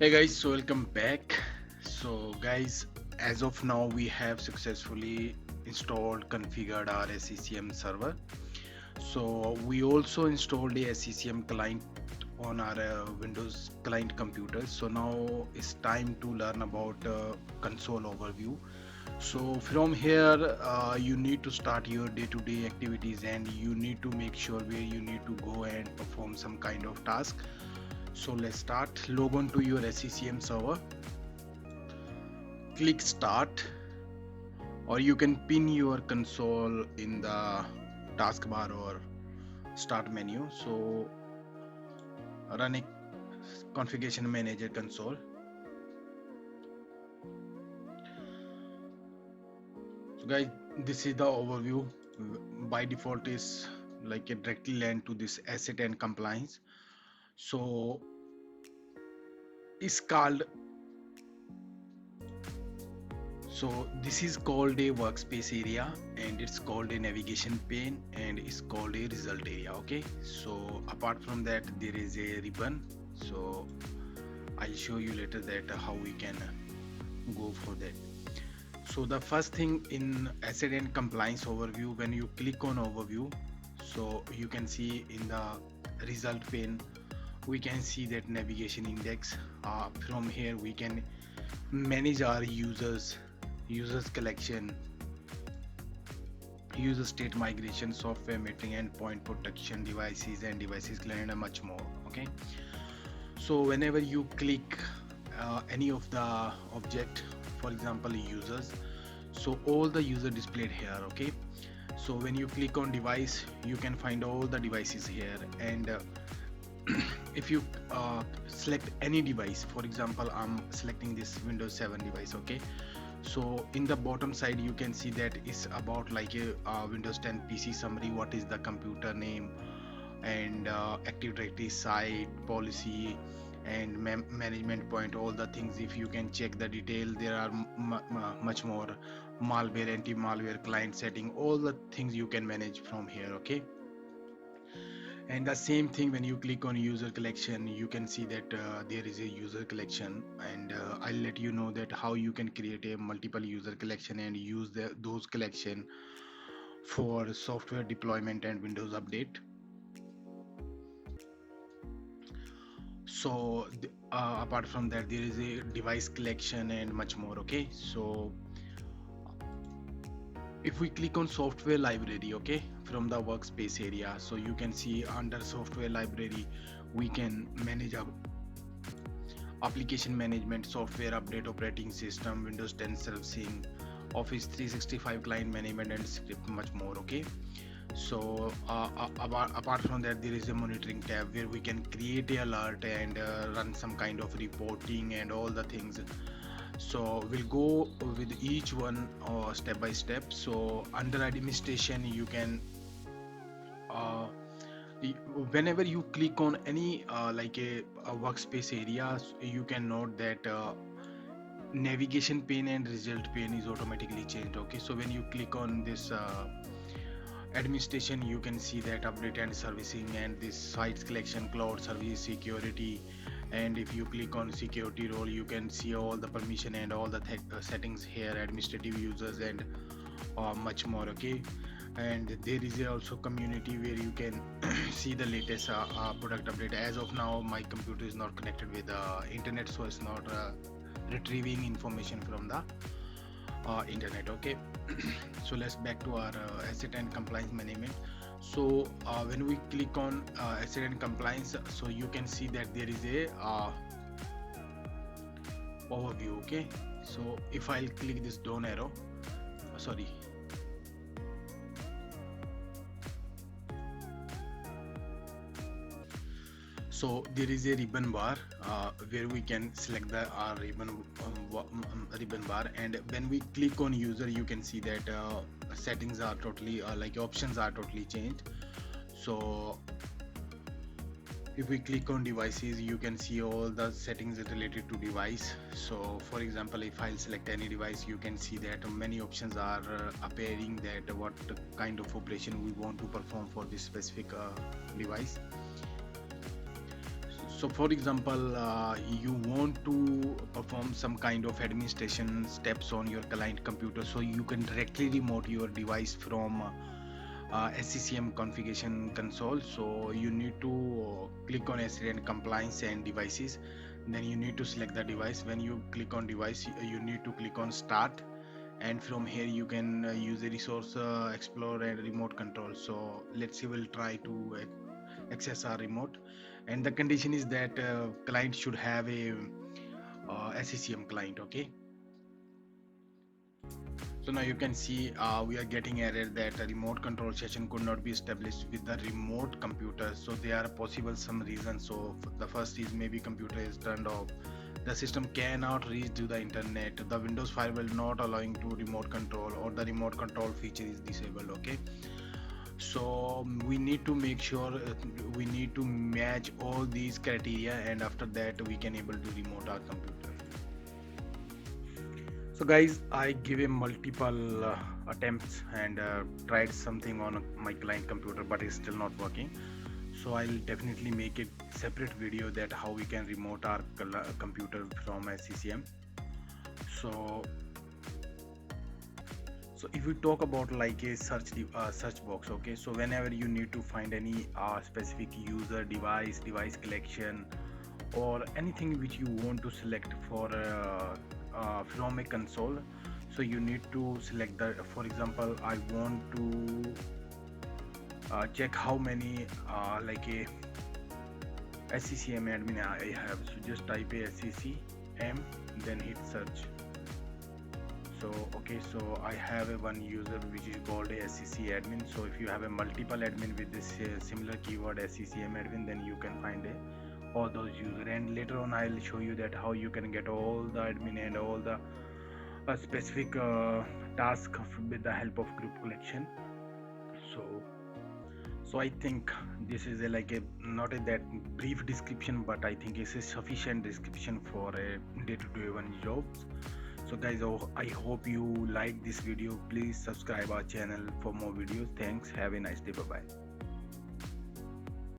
Hey guys, so welcome back. So guys, as of now we have successfully installed configured our SCCM server. So we also installed a SCCM client on our Windows client computer. So now it's time to learn about console overview. So from here you need to start your day-to-day activities and you need to make sure where you need to go and perform some kind of task. So let's start. Log on to your SCCM server, click start, or you can pin your console in the taskbar or start menu. So run a configuration manager console. So guys, this is the overview. By default is like a directly land to this asset and compliance. So it's called so this is called a workspace area, and it's called a navigation pane, and it's called a result area. Okay, so apart from that there is a ribbon. So I'll show you later that how we can go for that. So the first thing in asset and compliance overview, when you click on overview, so you can see in the result pane we can see that navigation index. From here we can manage our users collection, user state migration, software metering, endpoint protection, devices and devices client, and much more. Okay, so whenever you click any of the object, for example users, so all the user displayed here. Okay, so when you click on device you can find all the devices here, and if you select any device, for example I'm selecting this Windows 7 device. Okay, so in the bottom side you can see that it's about like a Windows 10 PC summary, what is the computer name, and active directory, site policy, and management point, all the things. If you can check the detail, there are much more, malware, anti-malware, client setting, all the things you can manage from here. Okay, and the same thing when you click on user collection, you can see that there is a user collection, and I'll let you know that how you can create a multiple user collection and use those collection for software deployment and Windows update. So apart from that there is a device collection and much more. Okay, so if we click on software library, okay, from the workspace area, so you can see under software library we can manage our application management, software update, operating system, Windows 10 servicing, Office 365 client management, and script, much more. Okay, so apart from that there is a monitoring tab where we can create a alert and run some kind of reporting and all the things. So we'll go with each one step by step. So under administration you can uh, whenever you click on any like a workspace area, you can note that navigation pane and result pane is automatically changed. Okay, so when you click on this administration, you can see that update and servicing, and this sites collection, cloud service, security. And if you click on security role, you can see all the permission and all the settings here, administrative users, and much more. Okay, and there is also community where you can see the latest product update. As of now my computer is not connected with the internet, so it's not retrieving information from the internet. Okay, so let's back to our asset and compliance management. So when we click on asset and compliance, so you can see that there is a overview. Okay, so if I'll click this down arrow, sorry, so there is a ribbon bar where we can select the ribbon bar, and when we click on user you can see that settings are totally like options are totally changed. So if we click on devices, you can see all the settings related to device. So for example, if I'll select any device, you can see that many options are appearing, that what kind of operation we want to perform for this specific device. So for example, you want to perform some kind of administration steps on your client computer, so you can directly remote your device from SCCM configuration console. So you need to click on SCCM compliance and devices, then you need to select the device. When you click on device, you need to click on start, and from here you can use the resource explorer and remote control. So let's see, we'll try to access our remote, and the condition is that client should have a SCCM client. Okay, so now you can see we are getting error that a remote control session could not be established with the remote computer. So there are possible some reasons. So the first is maybe computer is turned off, the system cannot reach to the internet, the Windows firewall not allowing to remote control, or the remote control feature is disabled. Okay, so we need to make sure we need to match all these criteria, and after that we can able to remote our computer. So guys, I give a multiple attempts and tried something on my client computer, but it's still not working. So I'll definitely make a separate video that how we can remote our computer from SCCM. So if we talk about like a search box, okay, so whenever you need to find any specific user, device collection, or anything which you want to select for from a console, so you need to select the, for example, I want to check how many like a SCCM admin I have. So just type a SCCM, then hit search. So okay, so I have a one user which is called a SCC admin. So if you have a multiple admin with this similar keyword SCCM admin, then you can find all those users, and later on I'll show you that how you can get all the admin and all the specific task with the help of group collection. So I think this is like a not a that brief description, but I think it's a sufficient description for a day-to-day one jobs. So guys, I hope you like this video. Please subscribe our channel for more videos. Thanks, have a nice day. Bye bye.